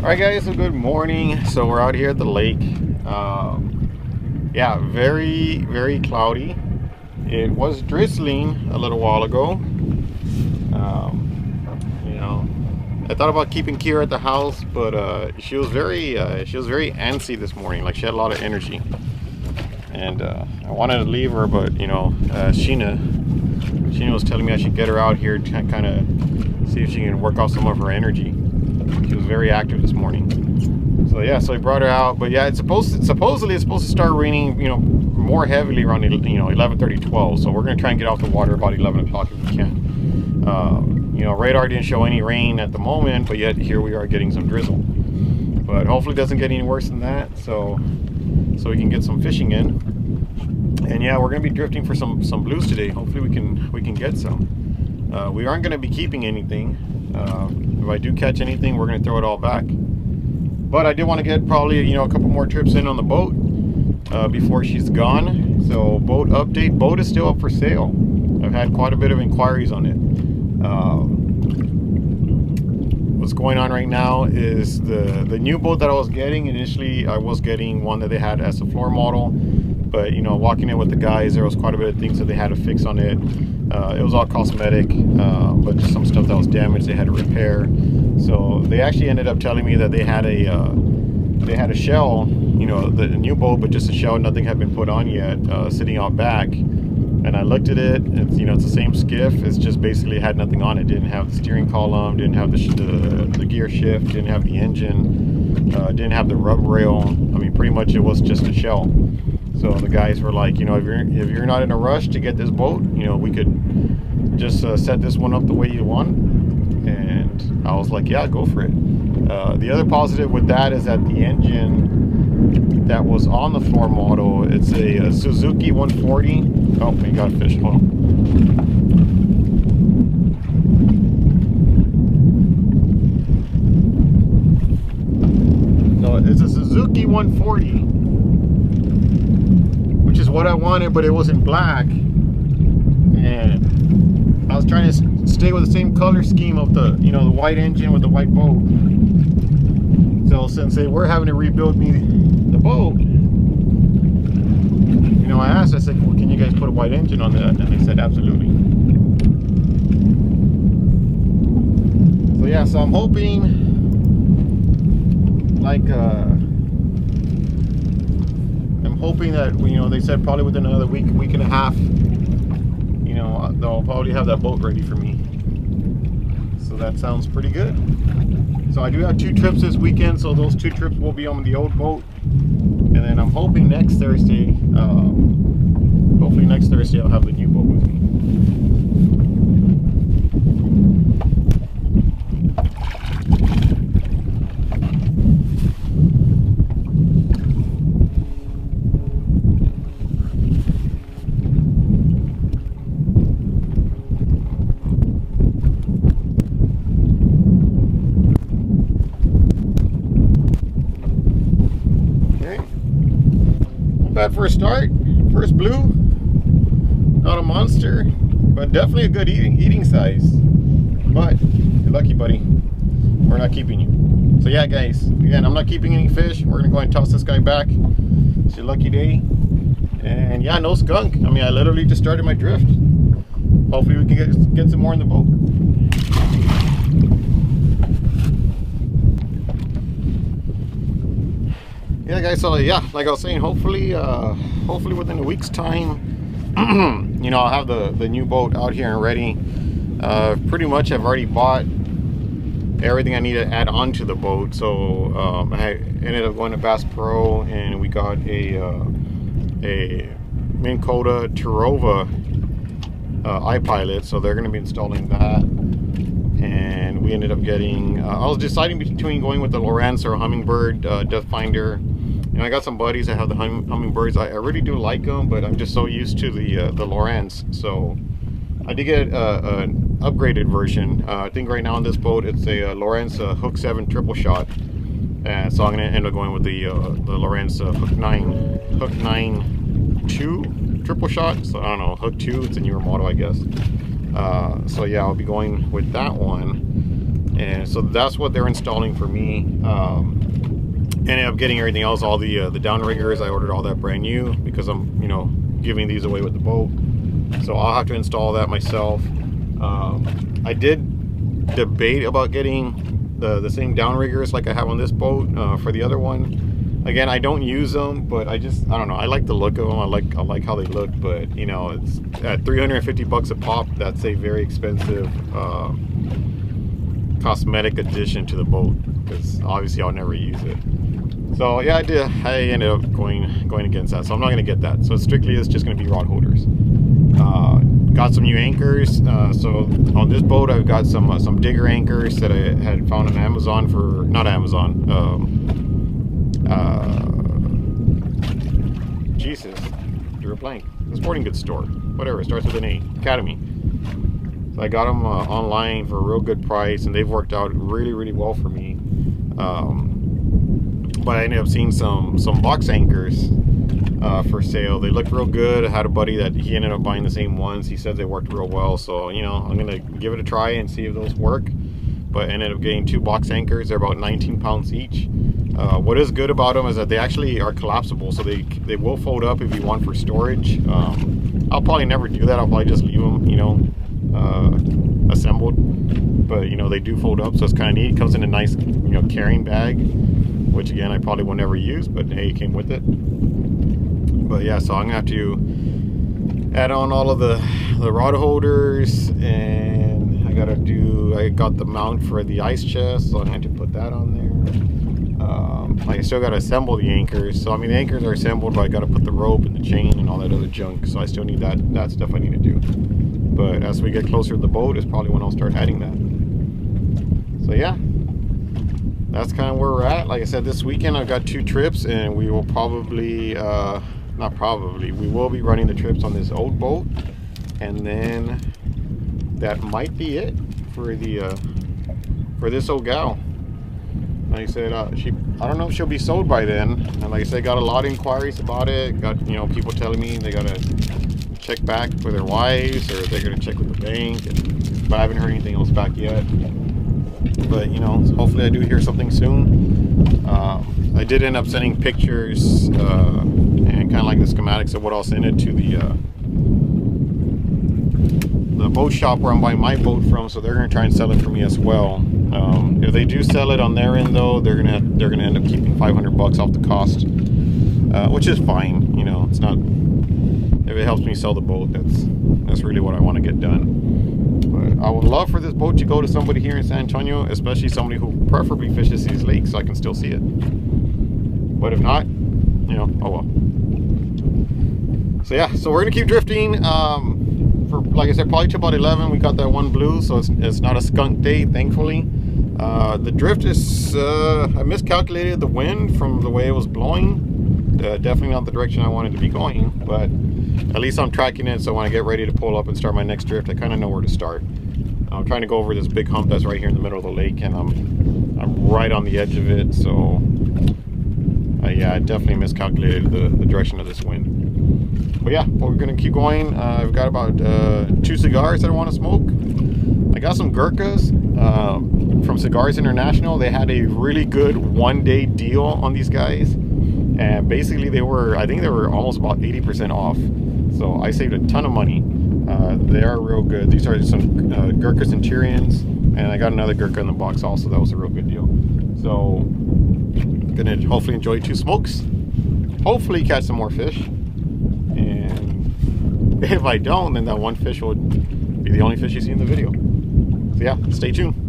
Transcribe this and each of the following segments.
Alright guys, so good morning. So we're out here at the lake. Yeah, very cloudy. It was drizzling a little while ago. You know, I thought about keeping Kira at the house, but she was very antsy this morning. Like, she had a lot of energy, and I wanted to leave her, but Sheena was telling me I should get her out here to kind of see if she can work off some of her energy. She was very active this morning. So yeah, so I brought her out. But yeah, supposedly it's supposed to start raining, more heavily around 11:30, 12. So we're gonna try and get off the water about 11 o'clock if we can. Radar didn't show any rain at the moment, but yet here we are getting some drizzle. But hopefully it doesn't get any worse than that, so we can get some fishing in. And yeah, we're gonna be drifting for some blues today. Hopefully we can get some. We aren't gonna be keeping anything. If I do catch anything, we're going to throw it all back. But I did want to get probably, a couple more trips in on the boat before she's gone. So boat update, boat is still up for sale. I've had quite a bit of inquiries on it. What's going on right now is the new boat that I was getting. Initially, I was getting one that they had as a floor model. But, walking in with the guys, there was quite a bit of things that they had to fix on it. It was all cosmetic, but just some stuff that was damaged they had to repair. So they actually ended up telling me that they had a shell, the new boat, but just a shell, nothing had been put on yet, sitting out back. And I looked at it, it's the same skiff, it's just basically had nothing on it. Didn't have the steering column, didn't have the gear shift, didn't have the engine, didn't have the rub rail. I mean, pretty much it was just a shell. So the guys were like, if you're not in a rush to get this boat, we could just set this one up the way you want. And I was like, yeah, go for it. The other positive with that is that the engine that was on the floor model, it's a Suzuki 140. Oh, we got a fish. Hold on. So it's a Suzuki 140. Which is what I wanted, but it was in black, and I was trying to stay with the same color scheme of the the white engine with the white boat. So since they were having to rebuild me the boat, I said, well, can you guys put a white engine on that? And they said absolutely. So yeah, so I'm hoping that they said probably within another week and a half, they'll probably have that boat ready for me. So that sounds pretty good. So I do have 2 trips this weekend, so those 2 trips will be on the old boat, and then I'm hoping next Thursday, I'll have the new boat with me. Bad for a start, first blue, not a monster, but definitely a good eating size. But you're lucky, buddy, we're not keeping you. So yeah, guys, again, I'm not keeping any fish. We're gonna go and toss this guy back. It's your lucky day. And yeah, no skunk. I mean, I literally just started my drift. Hopefully we can get some more in the boat. Yeah, guys, so yeah, like I was saying, hopefully within a week's time, I'll have the new boat out here and ready. Pretty much I've already bought everything I need to add on to the boat. So I ended up going to Bass Pro, and we got a Minn Kota Terova iPilot, so they're going to be installing that. And we ended up getting, I was deciding between going with the Lowrance or Humminbird depth finder. And I got some buddies that have the Humminbirds. I really do like them, but I'm just so used to the Lowrance. So I did get an upgraded version. I think right now on this boat it's a Lowrance Hook 7 triple shot. And so I'm going to end up going with the Lowrance Hook 9 2 triple shot. So I don't know, Hook 2, it's a newer model, I guess. So yeah, I'll be going with that one. and so that's what they're installing for me. Ended up getting everything else, all the downriggers. I ordered all that brand new because I'm, you know, giving these away with the boat. So I'll have to install that myself. I did debate about getting the same downriggers like I have on this boat for the other one. Again, I don't use them, but I don't know. I like the look of them. I like how they look, but you know, it's at 350 bucks a pop. That's a very expensive cosmetic addition to the boat, because obviously I'll never use it. So yeah, I ended up going against that. So I'm not going to get that. So strictly it's just going to be rod holders. Got some new anchors. So on this boat I've got some digger anchors that I had found on Amazon for, not Amazon, Jesus, drew a blank. The sporting goods store, whatever, it starts with an A, Academy. So I got them online for a real good price, and they've worked out really well for me. But I ended up seeing some box anchors for sale. They looked real good. I had a buddy that he ended up buying the same ones. He said they worked real well, so you know, I'm gonna give it a try and see if those work. But I ended up getting 2 box anchors. They're about 19 pounds each. What is good about them is that they actually are collapsible, so they will fold up if you want for storage. I'll probably never do that. I'll probably just leave them, you know, assembled. But you know, they do fold up, so it's kind of neat. It comes in a nice, you know, carrying bag, which again I probably will never use, but hey, it came with it. But yeah, so I'm gonna have to add on all of the rod holders, and I got the mount for the ice chest, so I'm gonna have to put that on there. I still got to assemble the anchors. So I mean, the anchors are assembled, but I got to put the rope and the chain and all that other junk. So I still need that stuff I need to do. But as we get closer to the boat is probably when I'll start adding that. So yeah, that's kind of where we're at. Like I said, this weekend I've got 2 trips, and we will probably, we will be running the trips on this old boat, and then that might be it for this old gal. Like I said, I don't know if she'll be sold by then. And like I said, got a lot of inquiries about it. Got, you know, people telling me they gotta check back with their wives, or they're gonna check with the bank. But I haven't heard anything else back yet. But you know, hopefully I do hear something soon. I did end up sending pictures and kind of like the schematics of what I'll send it to the boat shop where I'm buying my boat from, so they're gonna try and sell it for me as well. If they do sell it on their end, though, they're gonna end up keeping 500 bucks off the cost, which is fine. You know, it's not, if it helps me sell the boat, that's really what I want to get done. But I would love for this boat to go to somebody here in San Antonio, especially somebody who preferably fishes these lakes, so I can still see it. But if not, you know, oh well. So yeah, so we're gonna keep drifting. For, like I said, probably till about 11. We got that one blue, so it's not a skunk day, thankfully. The drift is, I miscalculated the wind from the way it was blowing. Definitely not the direction I wanted to be going, but at least I'm tracking it, so when I get ready to pull up and start my next drift, I kind of know where to start. I'm trying to go over this big hump that's right here in the middle of the lake, and I'm right on the edge of it, so yeah, I definitely miscalculated the direction of this wind. But yeah, we're gonna keep going. I've got about 2 cigars that I want to smoke. I got some Gurkhas from Cigars International. They had a really good 1-day deal on these guys, and basically I think they were almost about 80% off. So I saved a ton of money. They are real good. These are some Gurkha Centurions, and I got another Gurkha in the box also. That was a real good deal. So gonna hopefully enjoy 2 smokes, hopefully catch some more fish, and if I don't, then that one fish will be the only fish you see in the video. So yeah, stay tuned.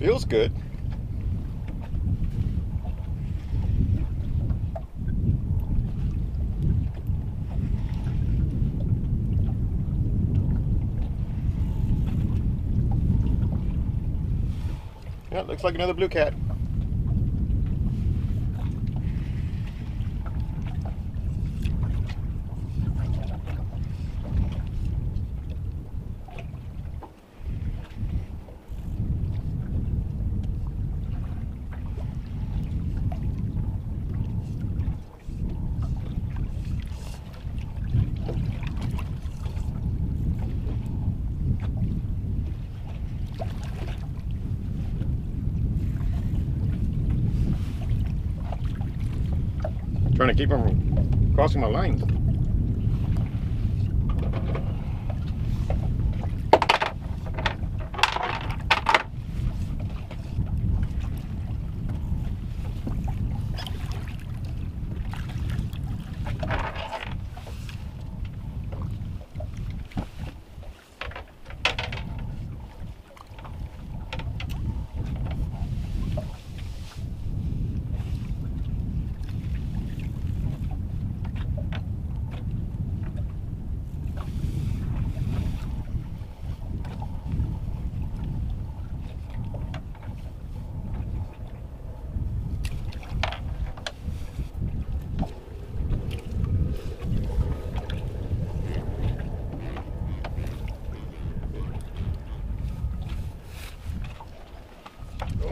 Feels good. Yeah, looks like another blue cat. Trying to keep them from crossing my lines.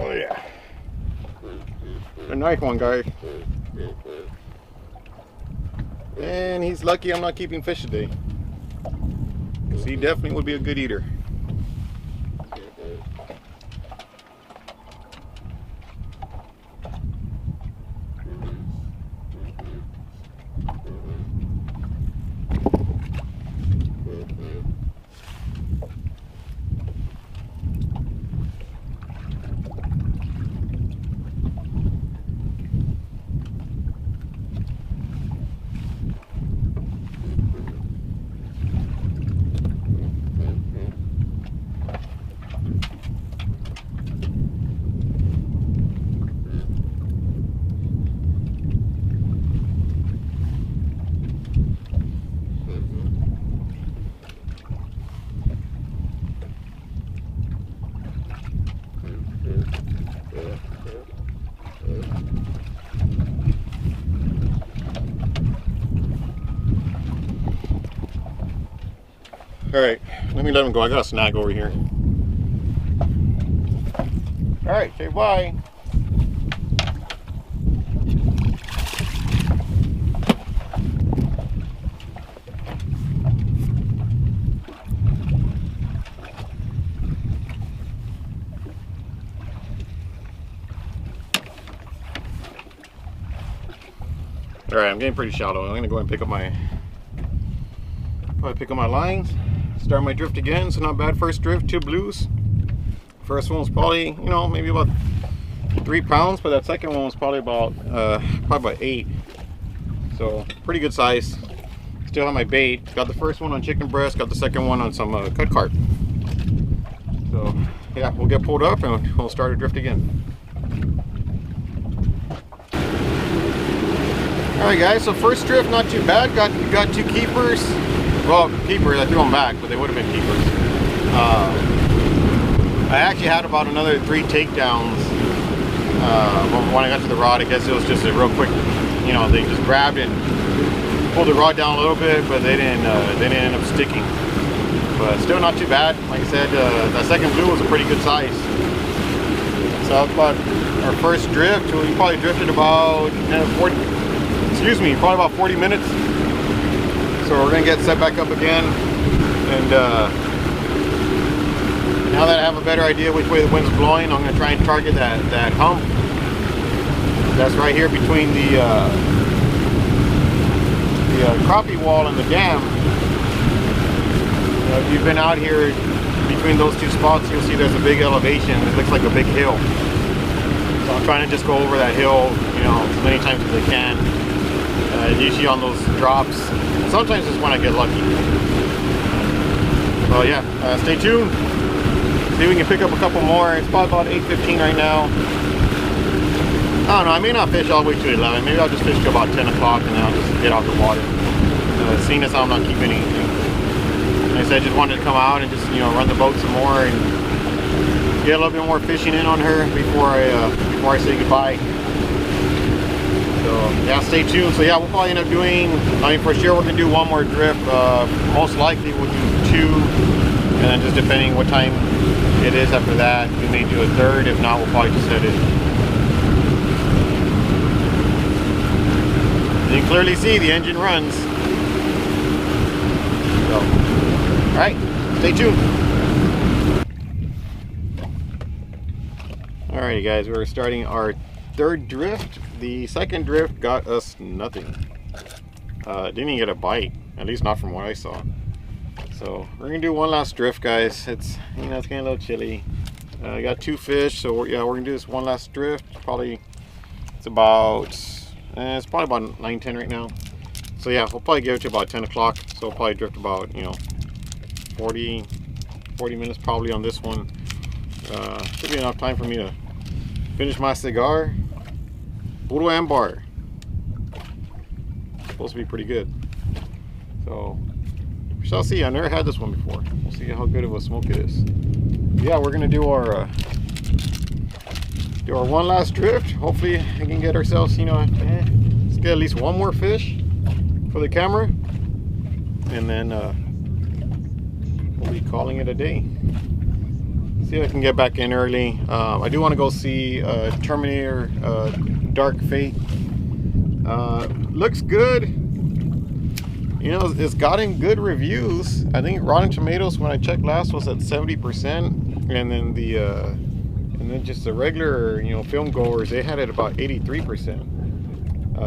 Oh yeah, a nice one, guys. And he's lucky I'm not keeping fish today, because he definitely would be a good eater. Alright, let me let him go. I got a snag over here. Alright, say bye. Alright, I'm getting pretty shallow. I'm gonna go and pick up my lines, start my drift again. So not bad. First drift, 2 blues. First one was probably, you know, maybe about 3 pounds, but that second one was probably about 8. So pretty good size. Still have my bait. Got the first one on chicken breast, got the second one on some cut carp. So yeah, we'll get pulled up and we'll start a drift again. Alright guys, so first drift not too bad. Got 2 keepers. Well, keepers, I threw them back, but they would have been keepers. I actually had about another 3 takedowns when I got to the rod. I guess it was just a real quick, you know, they just grabbed it, pulled the rod down a little bit, but they didn't end up sticking. But still not too bad. Like I said, that second blue was a pretty good size. So that was about our first drift. We probably drifted about probably about 40 minutes. So we're gonna get set back up again, and now that I have a better idea which way the wind's blowing, I'm gonna try and target that hump that's right here between the crappie wall and the dam. If you've been out here between those 2 spots, you'll see there's a big elevation. It looks like a big hill. So I'm trying to just go over that hill, you know, as many times as I can. Usually on those drops. Sometimes it's when I get lucky. Well, yeah, stay tuned. See if we can pick up a couple more. It's probably about 8:15 right now. I don't know, I may not fish all the way to 11. Maybe I'll just fish till about 10 o'clock and then I'll just get out the water. Seeing as I'm not keeping anything. Like I said, I just wanted to come out and just, you know, run the boat some more and get a little bit more fishing in on her before I say goodbye. So yeah, stay tuned. So yeah, we'll probably end up doing, I mean, for sure we're gonna do one more drift. Most likely we'll do 2, and then just depending what time it is after that, we may do a 3rd. If not, we'll probably just head in. You can clearly see the engine runs. So, all right, stay tuned. Alrighty guys, we're starting our 3rd drift. The 2nd drift got us nothing. Didn't even get a bite, at least not from what I saw. So we're gonna do one last drift, guys. It's, you know, it's getting a little chilly. I got 2 fish, so we're gonna do this one last drift. Probably it's about it's probably about 9:10 right now. So yeah, we'll probably give it to about 10 o'clock. So we'll probably drift about, you know, 40 minutes probably on this one. Should be enough time for me to finish my cigar. Puro Ambar. Supposed to be pretty good. So we shall see. I never had this one before. We'll see how good of a smoke it is. Yeah, we're gonna do our one last drift. Hopefully we can get ourselves, you know, let's get at least one more fish for the camera, and then we'll be calling it a day. See if I can get back in early. I do want to go see Terminator Dark Fate. Looks good. You know, it's gotten good reviews. I think Rotten Tomatoes, when I checked last, was at 70%, and then just the regular, you know, film goers, they had it about 83%.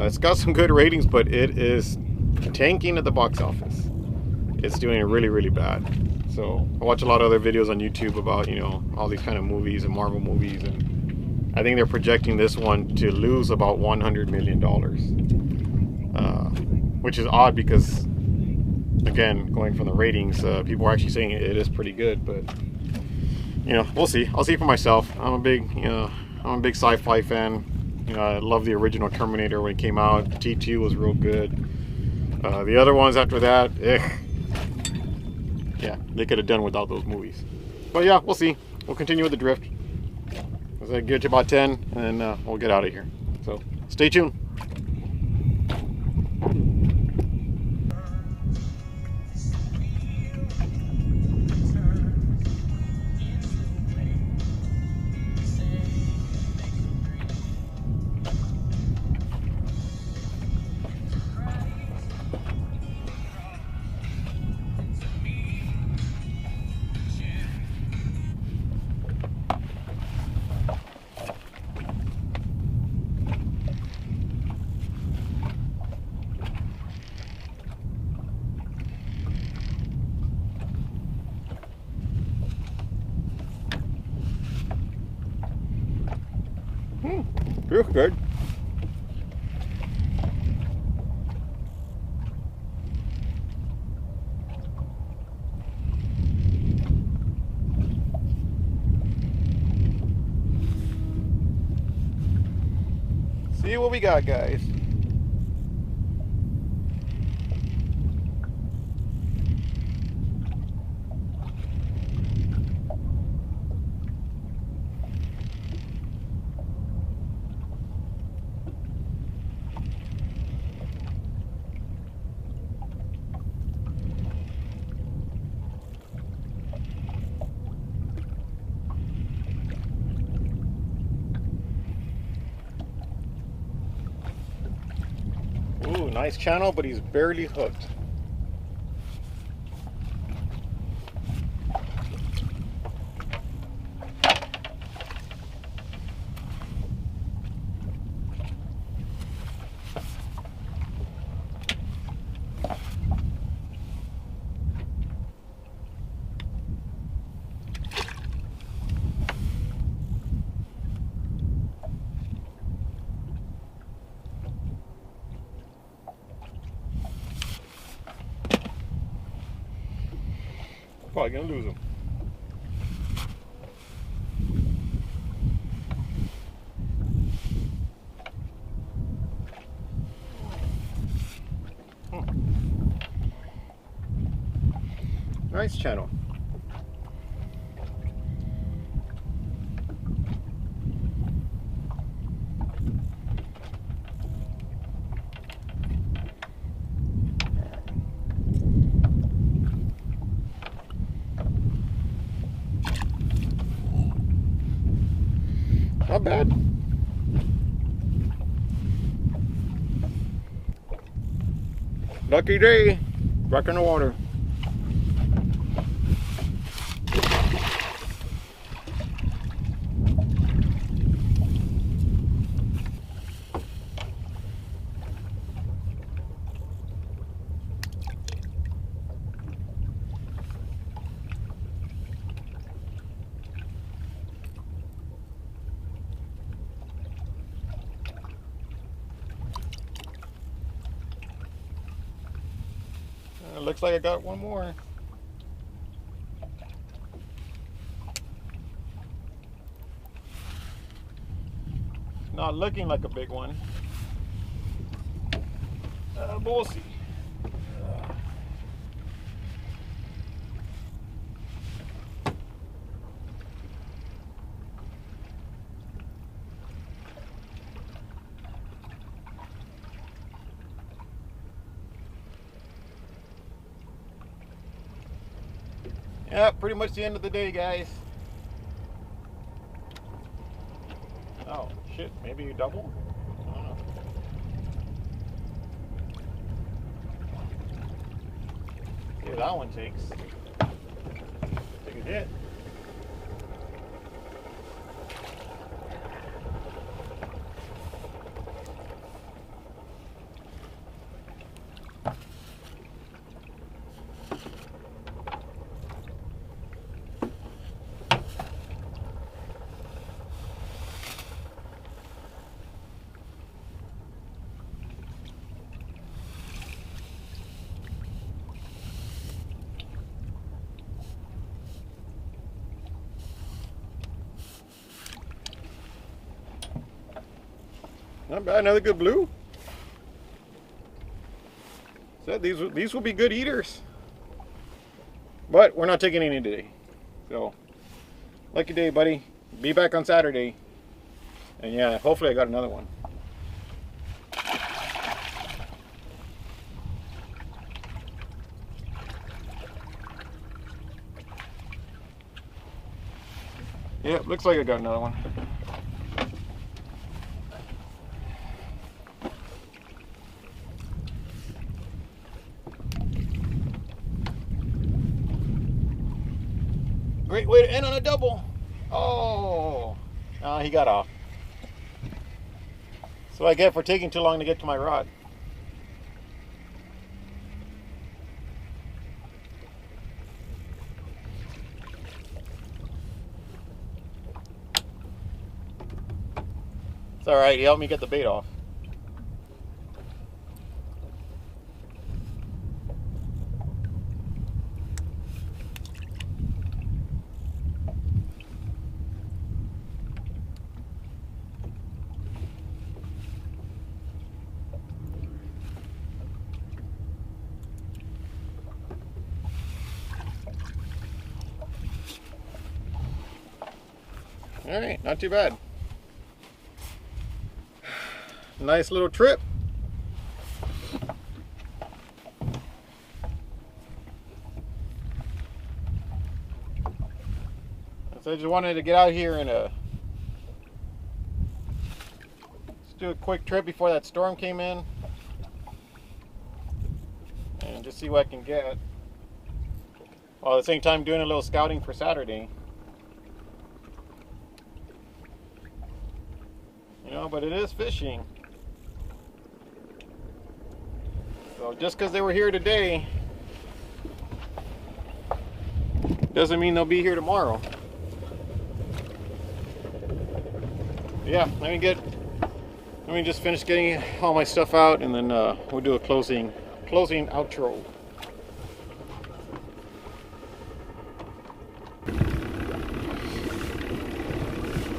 It's got some good ratings, but it is tanking at the box office. It's doing really, really bad. So I watch a lot of other videos on YouTube about, you know, all these kind of movies and Marvel movies, and I think they're projecting this one to lose about $100 million, which is odd because, again, going from the ratings, people are actually saying it is pretty good, but you know, we'll see. I'll see for myself. I'm a big sci-fi fan. You know, I love the original Terminator when it came out. T2 was real good. The other ones after that, yeah, they could have done without those movies. But yeah, we'll see. We'll continue with the drift. As I get to about 10, and then we'll get out of here. So stay tuned. Real good. See what we got, guys. Ooh, nice channel, but he's barely hooked. Probably gonna lose him. Nice channel. Not bad. Lucky day, back in the water. Looks like I got one more. Not looking like a big one. But we'll see. Yeah, pretty much the end of the day, guys. Oh, shit, maybe you double? I don't know. See what that one takes. Take a hit. Not bad, another good blue. Said these will be good eaters. But we're not taking any today. So, lucky day, buddy. Be back on Saturday. And yeah, hopefully I got another one. Yep, looks like I got another one. Great way to end on a double. Oh, he got off. So I get for taking too long to get to my rod. It's all right. He helped me get the bait off. All right, not too bad. Nice little trip. So I just wanted to get out here and just do a quick trip before that storm came in and just see what I can get, while at the same time doing a little scouting for Saturday. You know, but it is fishing. So just because they were here today doesn't mean they'll be here tomorrow. Yeah, let me just finish getting all my stuff out, and then we'll do a closing outro.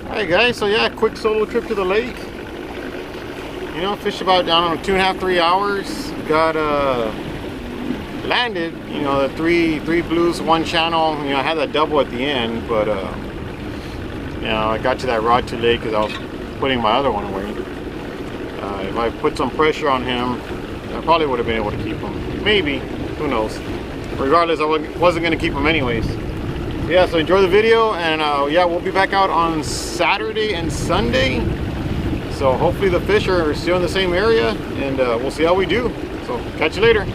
Alright guys, so yeah, quick solo trip to the lake. You know, fish about, I don't know, 2.5–3 hours. Got landed, you know, the three blues, one channel. You know, I had that double at the end, but you know, I got to that rod too late because I was putting my other one away. If I put some pressure on him, I probably would have been able to keep him. Maybe, who knows. Regardless, I wasn't going to keep him anyways. Yeah, so enjoy the video, and yeah, we'll be back out on Saturday and Sunday. So hopefully the fish are still in the same area, and we'll see how we do. So catch you later.